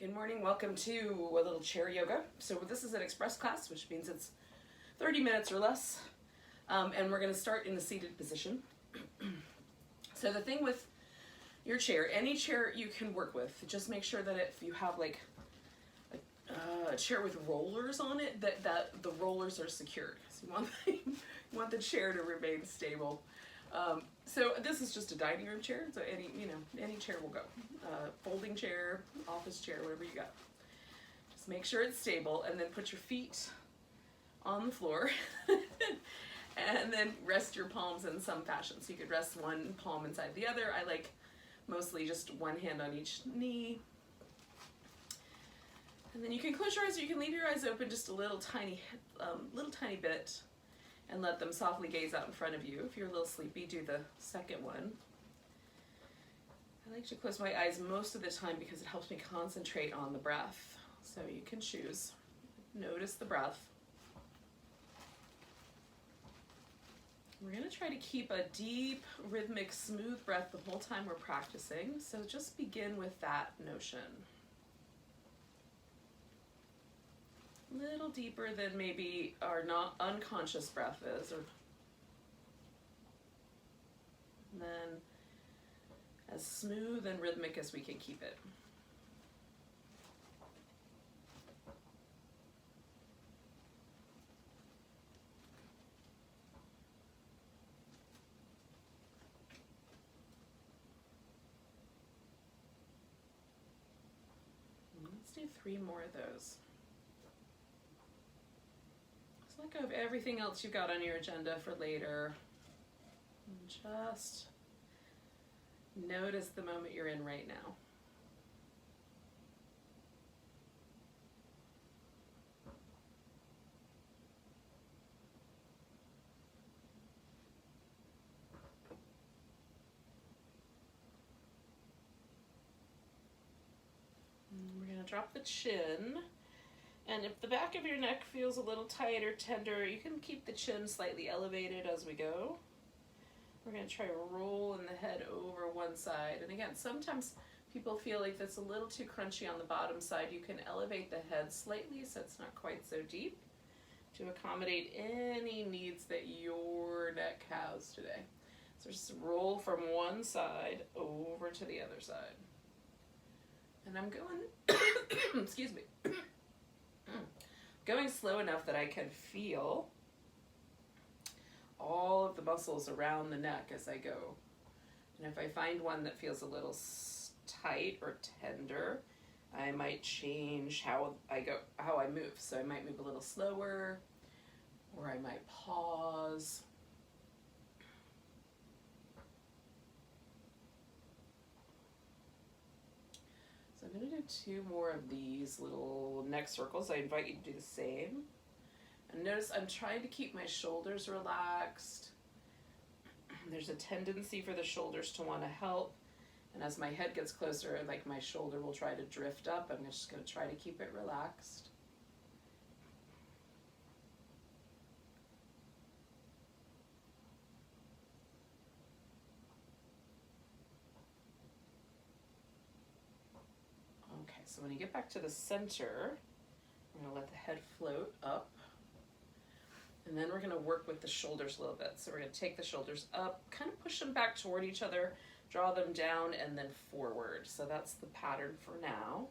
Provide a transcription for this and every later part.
Good morning, welcome to a little chair yoga. So this is an express class, which means it's 30 minutes or less. And we're gonna start in the seated position. So the thing with your chair, any chair you can work with, just make sure that if you have like a chair with rollers on it, that the rollers are secured. So you want the chair to remain stable. So this is just a dining room chair, so any chair will go. Folding chair, office chair, whatever you got. Just make sure it's stable and then put your feet on the floor and then rest your palms in some fashion. So you could rest one palm inside the other. I like mostly just one hand on each knee. And then you can close your eyes or you can leave your eyes open just a little tiny bit and let them softly gaze out in front of you. If you're a little sleepy, do the second one. I like to close my eyes most of the time because it helps me concentrate on the breath. So you can choose. Notice the breath. We're going to try to keep a deep, rhythmic, smooth breath the whole time we're practicing. So just begin with that notion. A little deeper than maybe our not unconscious breath is, or then as smooth and rhythmic as we can keep it. Let's do 3 more of those. Let go of everything else you've got on your agenda for later. And just notice the moment you're in right now. And we're going to drop the chin. And if the back of your neck feels a little tight or tender, you can keep the chin slightly elevated as we go. We're going to try rolling the head over one side. And again, sometimes people feel like that's a little too crunchy on the bottom side. You can elevate the head slightly so it's not quite so deep to accommodate any needs that your neck has today. So just roll from one side over to the other side. And I'm going, excuse me. Going slow enough that I can feel all of the muscles around the neck as I go. And if I find one that feels a little tight or tender, I might change how I move. So I might move a little slower, or I might pause. So I'm going to do 2 more of these little neck circles. I invite you to do the same. And notice I'm trying to keep my shoulders relaxed. There's a tendency for the shoulders to want to help. And as my head gets closer, like my shoulder will try to drift up. I'm just going to try to keep it relaxed. So when you get back to the center, we're going to let the head float up. And then we're going to work with the shoulders a little bit. So we're going to take the shoulders up, kind of push them back toward each other, draw them down, and then forward. So that's the pattern for now.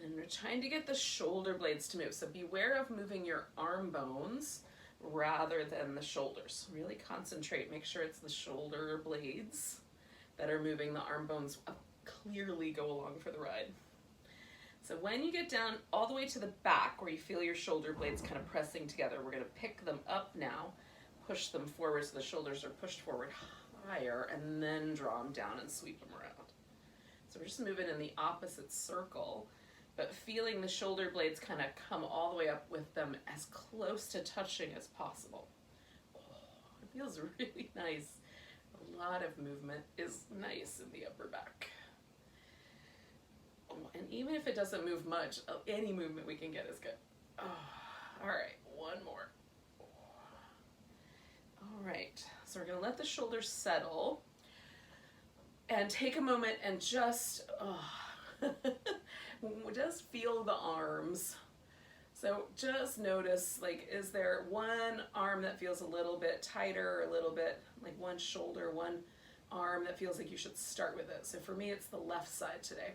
And we're trying to get the shoulder blades to move. So beware of moving your arm bones rather than the shoulders. Really concentrate. Make sure it's the shoulder blades that are moving. The arm bones up. Clearly go along for the ride. So when you get down all the way to the back where you feel your shoulder blades kind of pressing together, we're going to pick them up now, push them forward so the shoulders are pushed forward higher, and then draw them down and sweep them around. So we're just moving in the opposite circle, but feeling the shoulder blades kind of come all the way up with them as close to touching as possible. Oh, it feels really nice. A lot of movement is nice in the upper back. And even if it doesn't move much, any movement we can get is good. Oh, all right, one more. All right, so we're gonna let the shoulders settle and take a moment and just just feel the arms. So just notice, like, is there one arm that feels a little bit tighter, a little bit like one shoulder, one arm that feels like you should start with it. So for me, it's the left side today.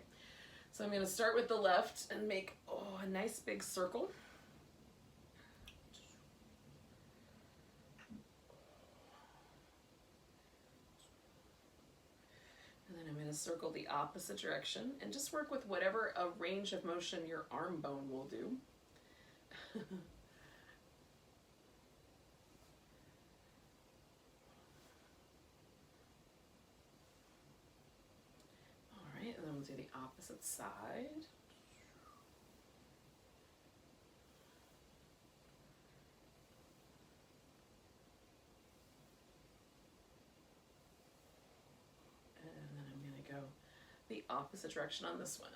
So I'm going to start with the left and make a nice big circle. And then I'm going to circle the opposite direction and just work with whatever a range of motion your arm bone will do. All right, and then we'll do the opposite side. And then I'm going to go the opposite direction on this one.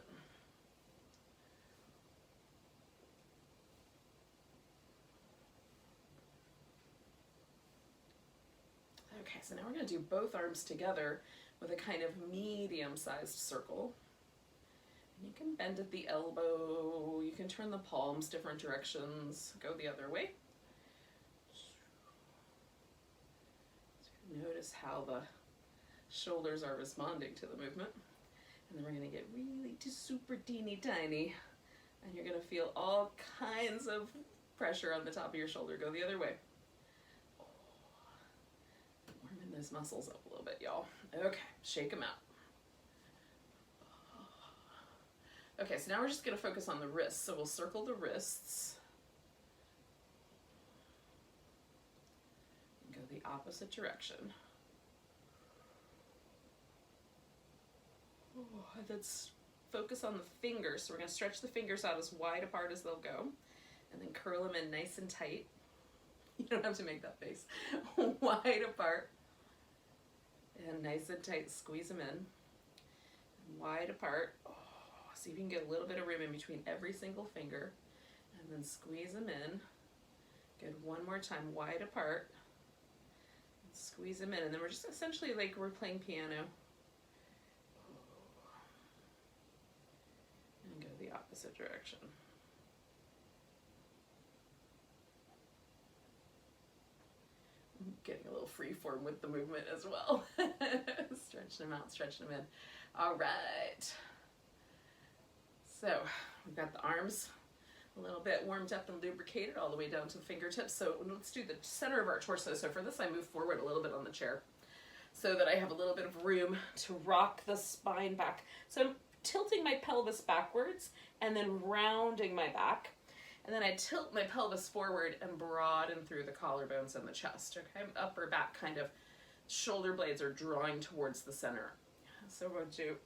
Okay, so now we're going to do both arms together with a kind of medium-sized circle. And you can bend at the elbow, you can turn the palms different directions, go the other way. So notice how the shoulders are responding to the movement. And then we're going to get really super teeny tiny, and you're going to feel all kinds of pressure on the top of your shoulder. Go the other way. Warming those muscles up a little bit, y'all. Okay, shake them out. Okay, so now we're just going to focus on the wrists. So we'll circle the wrists. And go the opposite direction. And then focus on the fingers. So we're going to stretch the fingers out as wide apart as they'll go. And then curl them in nice and tight. You don't have to make that face. Wide apart. And nice and tight. Squeeze them in. Wide apart. See if you can get a little bit of room in between every single finger. And then squeeze them in. Good, one more time, wide apart. And squeeze them in. And then we're just essentially like we're playing piano. And go the opposite direction. I'm getting a little free form with the movement as well. Stretching them out, stretching them in. All right. So we've got the arms a little bit warmed up and lubricated all the way down to the fingertips. So let's do the center of our torso. So for this, I move forward a little bit on the chair so that I have a little bit of room to rock the spine back. So I'm tilting my pelvis backwards and then rounding my back. And then I tilt my pelvis forward and broaden through the collarbones and the chest. Okay, upper back kind of shoulder blades are drawing towards the center. So we'll do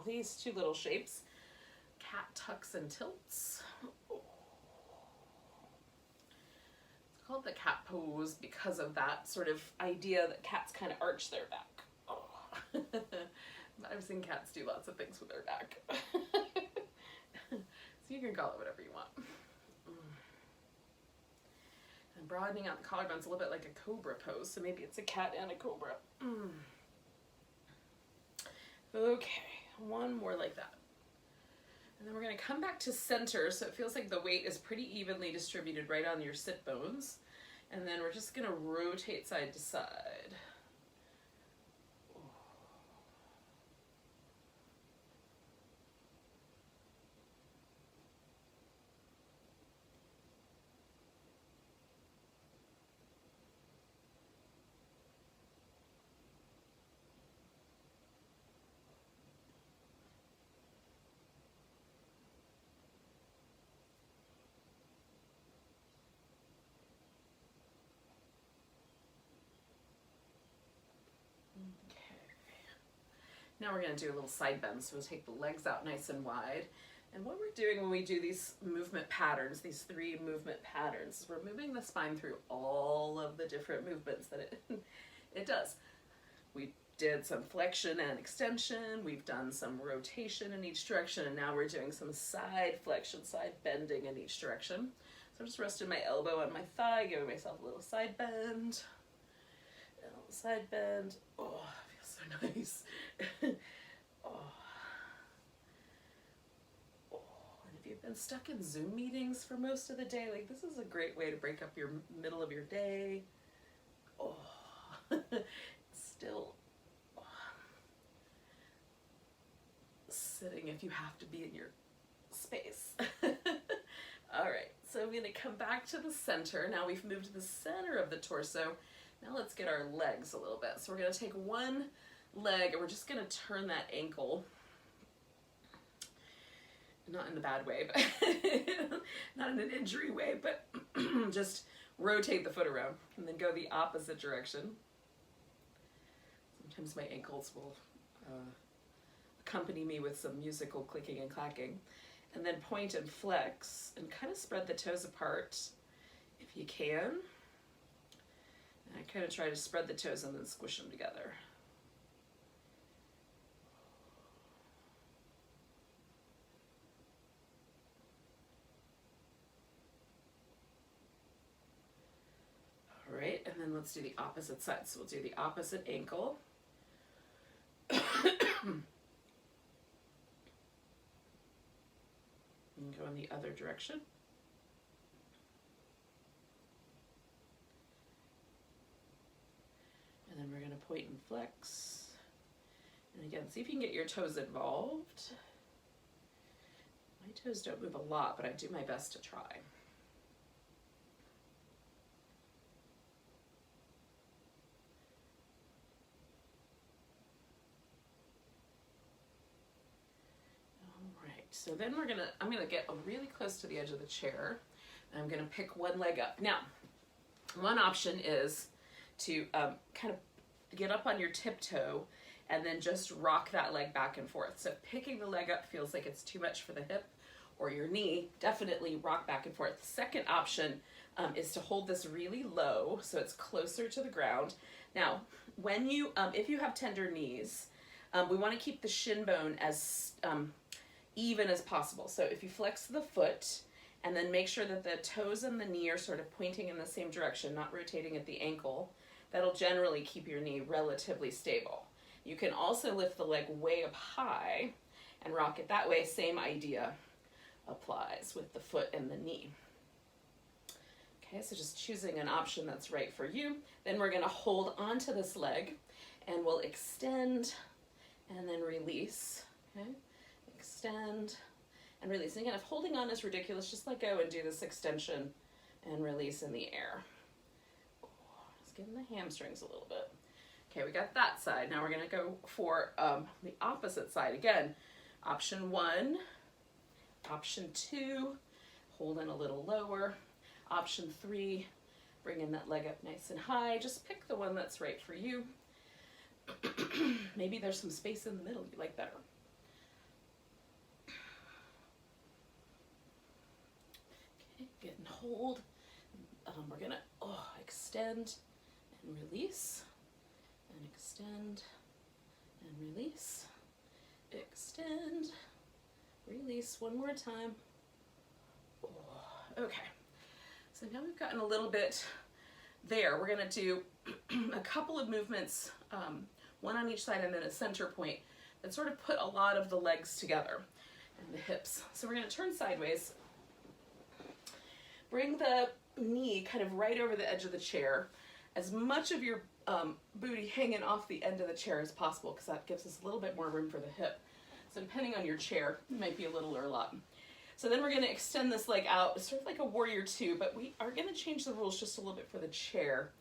these two little shapes. Cat tucks and tilts. It's called the cat pose because of that sort of idea that cats kind of arch their back. I've seen cats do lots of things with their back. So you can call it whatever you want. And broadening out the collarbones a little bit like a cobra pose. So maybe it's a cat and a cobra. Okay, one more like that. And then we're going to come back to center, so it feels like the weight is pretty evenly distributed right on your sit bones. And then we're just going to rotate side to side. Now we're going to do a little side bend, so we'll take the legs out nice and wide. And what we're doing when we do these movement patterns, these 3 movement patterns, is we're moving the spine through all of the different movements that it does. We did some flexion and extension, we've done some rotation in each direction, and now we're doing some side flexion, side bending in each direction. So I'm just resting my elbow on my thigh, giving myself a little side bend. A little side bend. Oh, so nice. Oh. Oh. you've been stuck in Zoom meetings for most of the day, like this is a great way to break up your middle of your day. Oh, still sitting if you have to be in your space. All right, so I'm gonna come back to the center. Now we've moved to the center of the torso. Now let's get our legs a little bit. So we're gonna take one leg and we're just gonna turn that ankle, not in a bad way, but not in an injury way, but just rotate the foot around and then go the opposite direction. Sometimes my ankles will accompany me with some musical clicking and clacking. And then point and flex and kind of spread the toes apart if you can. And I kind of try to spread the toes and then squish them together. All right, and then let's do the opposite side. So we'll do the opposite ankle. And go in the other direction. And then we're going to point and flex. And again, see if you can get your toes involved. My toes don't move a lot, but I do my best to try. So then I'm gonna get really close to the edge of the chair, and I'm gonna pick one leg up. Now, one option is to kind of get up on your tiptoe and then just rock that leg back and forth. So if picking the leg up feels like it's too much for the hip or your knee, definitely rock back and forth. The second option is to hold this really low so it's closer to the ground. Now, when you, if you have tender knees, we wanna keep the shin bone as even as possible. So if you flex the foot and then make sure that the toes and the knee are sort of pointing in the same direction, not rotating at the ankle, that'll generally keep your knee relatively stable. You can also lift the leg way up high and rock it that way. Same idea applies with the foot and the knee. Okay, so just choosing an option that's right for you. Then we're gonna hold onto this leg and we'll extend and then release, okay? Extend and release. And again, if holding on is ridiculous, just let go and do this extension and release in the air. Just getting the hamstrings a little bit. Okay, we got that side. Now we're gonna go for the opposite side. Again, option 1, option 2, hold in a little lower. Option 3, bringing that leg up nice and high. Just pick the one that's right for you. Maybe there's some space in the middle you like better. Get and hold. We're gonna extend and release, and extend and release, extend, release one more time. Okay, so now we've gotten a little bit there. We're gonna do a couple of movements, one on each side and then a center point that sort of put a lot of the legs together and the hips. So we're gonna turn sideways. Bring the knee kind of right over the edge of the chair. As much of your booty hanging off the end of the chair as possible, because that gives us a little bit more room for the hip. So depending on your chair, it might be a little or a lot. So then we're gonna extend this leg out, sort of like a warrior 2, but we are gonna change the rules just a little bit for the chair.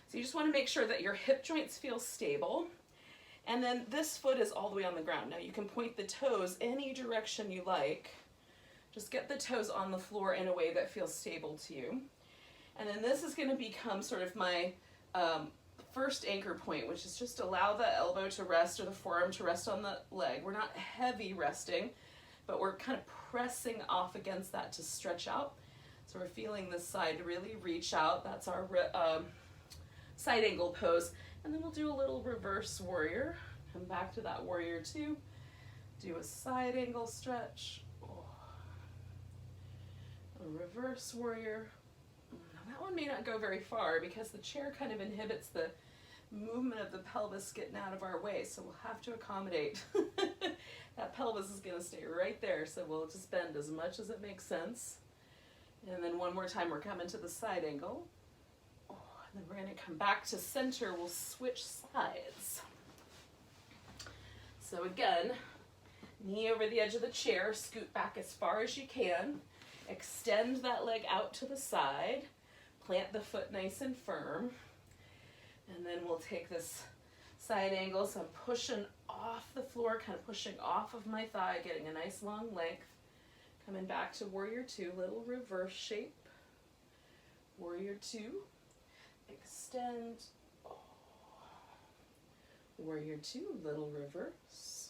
So you just wanna make sure that your hip joints feel stable. And then this foot is all the way on the ground. Now you can point the toes any direction you like. Just get the toes on the floor in a way that feels stable to you. And then this is gonna become sort of my first anchor point, which is just allow the elbow to rest or the forearm to rest on the leg. We're not heavy resting, but we're kind of pressing off against that to stretch out. So we're feeling this side really reach out. That's our side angle pose. And then we'll do a little reverse warrior. Come back to that warrior 2. Do a side angle stretch. A reverse warrior. Now that one may not go very far because the chair kind of inhibits the movement of the pelvis getting out of our way, so we'll have to accommodate. That pelvis is going to stay right there, so we'll just bend as much as it makes sense. And then one more time, we're coming to the side angle. Oh, and then we're going to come back to center. We'll switch sides. So again, knee over the edge of the chair, scoot back as far as you can. Extend that leg out to the side. Plant the foot nice and firm. And then we'll take this side angle, so I'm pushing off the floor, kind of pushing off of my thigh, getting a nice long length. Coming back to warrior two, little reverse shape. Warrior two, extend. Oh. Warrior two, little reverse.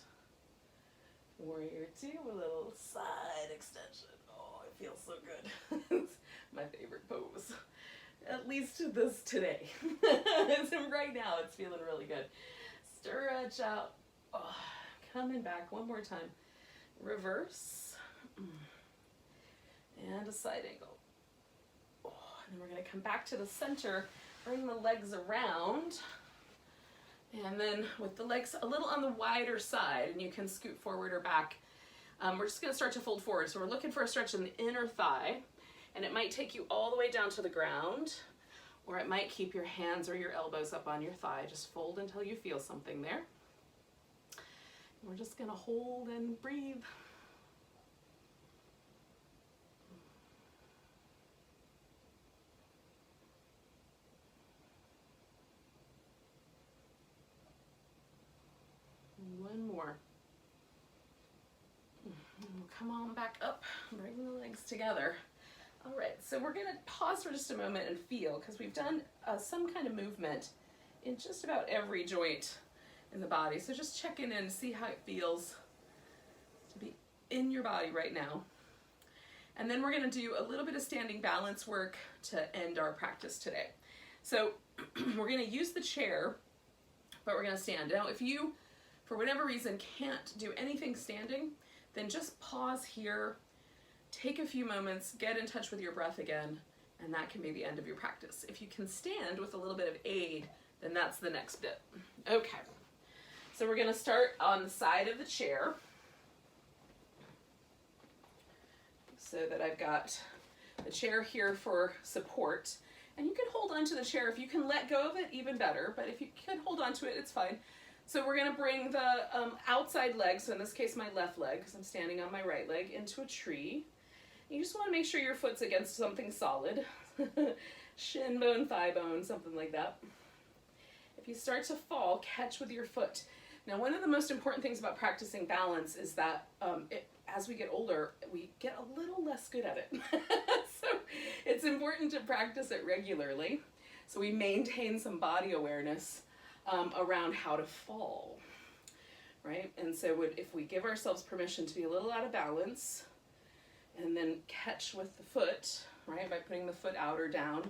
Warrior two, a little side extension. Oh, it feels so good. It's my favorite pose. At least this today. So right now it's feeling really good. Stretch out. Oh, coming back one more time. Reverse. And a side angle. Oh, and then we're going to come back to the center. Bring the legs around. And then with the legs a little on the wider side, and you can scoot forward or back, we're just going to start to fold forward. So we're looking for a stretch in the inner thigh. And it might take you all the way down to the ground, or it might keep your hands or your elbows up on your thigh. Just fold until you feel something there. And we're just gonna hold and breathe. One more. Come on back up, bring the legs together. All right, so we're gonna pause for just a moment and feel, because we've done some kind of movement in just about every joint in the body. So just check in and see how it feels to be in your body right now. And then we're gonna do a little bit of standing balance work to end our practice today. So we're gonna use the chair, but we're gonna stand. Now, if you, for whatever reason, can't do anything standing, then just pause here. Take a few moments, get in touch with your breath again, and that can be the end of your practice. If you can stand with a little bit of aid, then that's the next bit. Okay, so we're gonna start on the side of the chair, so that I've got the chair here for support. And you can hold onto the chair. If you can let go of it, even better, but if you can hold onto it, it's fine. So we're gonna bring the outside leg, so in this case my left leg, because I'm standing on my right leg, into a tree. You just want to make sure your foot's against something solid. Shin bone, thigh bone, something like that. If you start to fall, catch with your foot. Now, one of the most important things about practicing balance is that as we get older, we get a little less good at it. So it's important to practice it regularly, so we maintain some body awareness around how to fall, right? And so if we give ourselves permission to be a little out of balance, and then catch with the foot, right, by putting the foot out or down,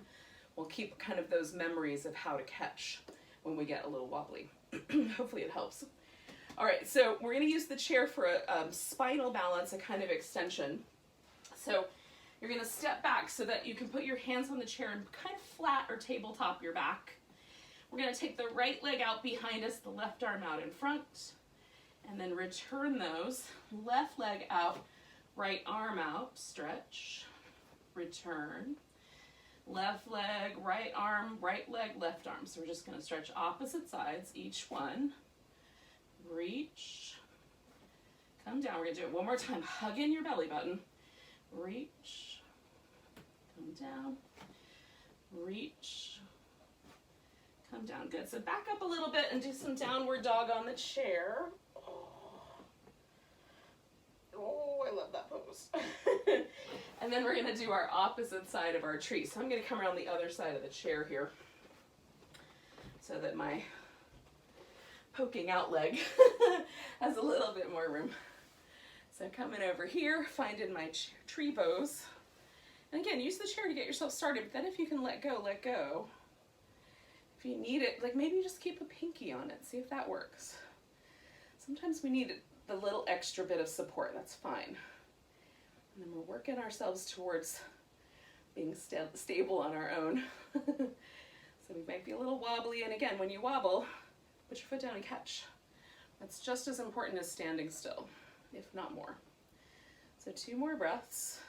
we'll keep kind of those memories of how to catch when we get a little wobbly. Hopefully it helps. All right, so we're going to use the chair for a spinal balance, a kind of extension. So you're going to step back so that you can put your hands on the chair and kind of flat or tabletop your back. We're going to take the right leg out behind us, the left arm out in front, and then return those. Left leg out, right arm out, stretch, return. Left leg, right arm, right leg, left arm. So we're just going to stretch opposite sides, each one. Reach, come down. We're going to do it one more time. Hug in your belly button. Reach, come down, reach, come down. Good. So back up a little bit and do some downward dog on the chair. Oh, I love that pose. And then we're going to do our opposite side of our tree. So I'm going to come around the other side of the chair here so that my poking out leg has a little bit more room. So coming over here, finding my tree pose. And again, use the chair to get yourself started, but then if you can let go, let go. If you need it, like maybe just keep a pinky on it, see if that works. Sometimes we need the little extra bit of support, that's fine. And then we're working ourselves towards being stable on our own. So So we might be a little wobbly, and again, when you wobble, put your foot down and catch. That's just as important as standing still, if not more. So 2 more breaths.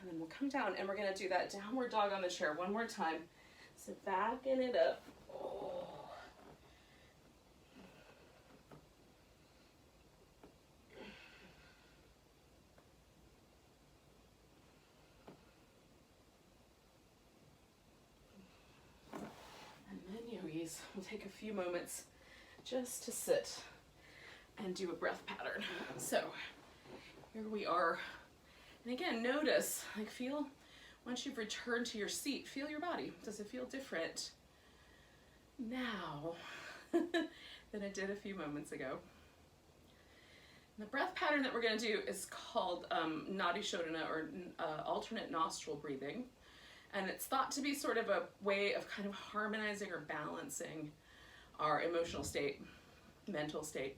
And then we'll come down and we're gonna do that downward dog on the chair one more time. So backing it up. Oh. And then yogis, we'll take a few moments just to sit and do a breath pattern. So here we are. And again, notice, like feel, once you've returned to your seat, feel your body. Does it feel different now than it did a few moments ago? And the breath pattern that we're gonna do is called Nadi Shodhana, or alternate nostril breathing. And it's thought to be sort of a way of kind of harmonizing or balancing our emotional state, mental state.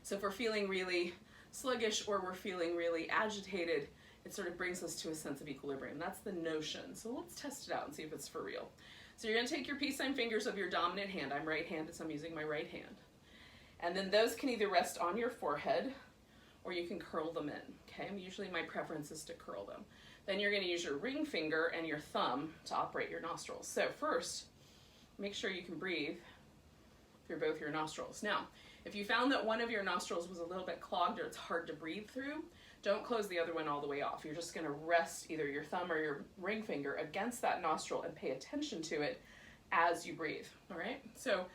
So if we're feeling really sluggish or we're feeling really agitated, it sort of brings us to a sense of equilibrium. That's the notion. So let's test it out and see if it's for real. So you're gonna take your peace sign fingers of your dominant hand. I'm right-handed, so I'm using my right hand. And then those can either rest on your forehead or you can curl them in, okay? Usually my preference is to curl them. Then you're gonna use your ring finger and your thumb to operate your nostrils. So first, make sure you can breathe through both your nostrils. Now, if you found that one of your nostrils was a little bit clogged or it's hard to breathe through, don't close the other one all the way off. You're just gonna rest either your thumb or your ring finger against that nostril and pay attention to it as you breathe, all right? So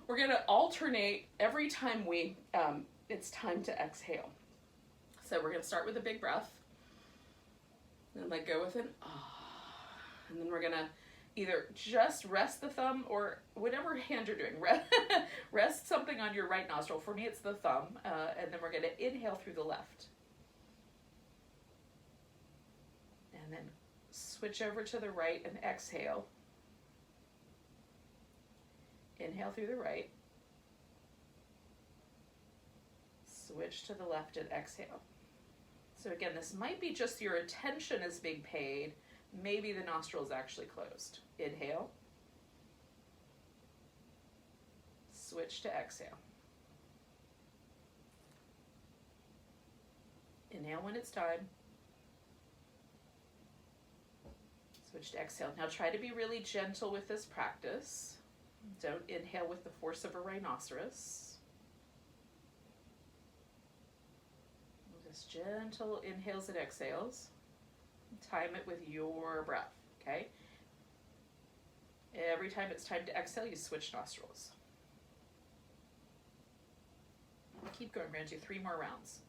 we're gonna alternate every time it's time to exhale. So we're gonna start with a big breath, and let go with an ah. And then we're gonna either just rest the thumb or whatever hand you're doing. Rest something on your right nostril. For me, it's the thumb. And then we're going to inhale through the left. And then switch over to the right and exhale. Inhale through the right. Switch to the left and exhale. So again, this might be just your attention is being paid. Maybe the nostril is actually closed. Inhale. Switch to exhale. Inhale when it's time. Switch to exhale. Now try to be really gentle with this practice. Don't inhale with the force of a rhinoceros. Just gentle inhales and exhales. Time it with your breath, okay? Every time it's time to exhale, you switch nostrils. Keep going, we're gonna do 3 more rounds.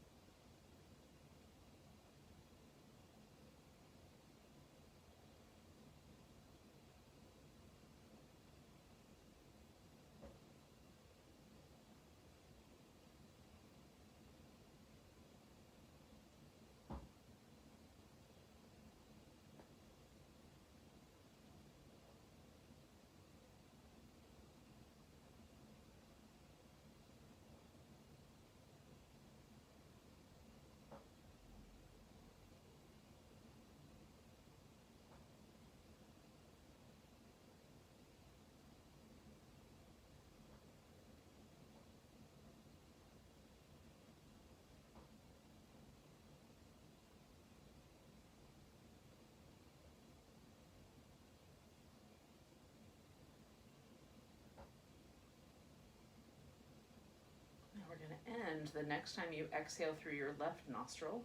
And the next time you exhale through your left nostril,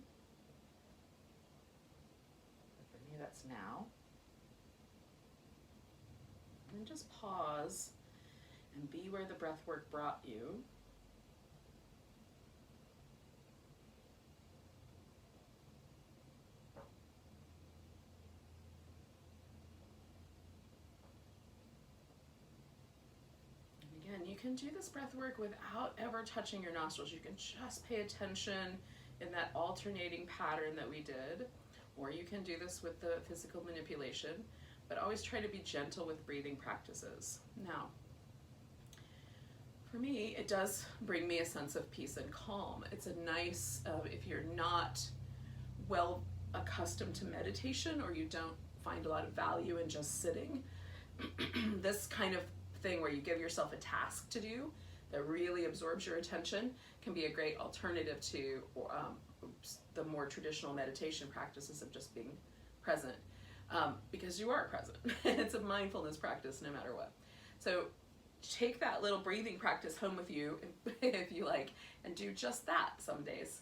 for me that's now, and just pause and be where the breath work brought you. You can do this breath work without ever touching your nostrils. You can just pay attention in that alternating pattern that we did, or you can do this with the physical manipulation, but always try to be gentle with breathing practices. Now, for me, it does bring me a sense of peace and calm. It's a nice, if you're not well accustomed to meditation, or you don't find a lot of value in just sitting, this kind of thing where you give yourself a task to do that really absorbs your attention can be a great alternative to the more traditional meditation practices of just being present, because you are present. It's a mindfulness practice no matter what. So take that little breathing practice home with you if you like, and do just that some days,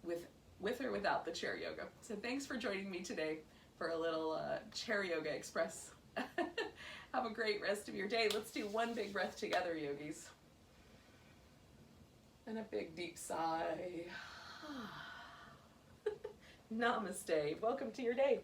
with or without the chair yoga. So thanks for joining me today for a little chair yoga express. Have a great rest of your day. Let's do one big breath together, yogis. And a big deep sigh. Namaste. Welcome to your day.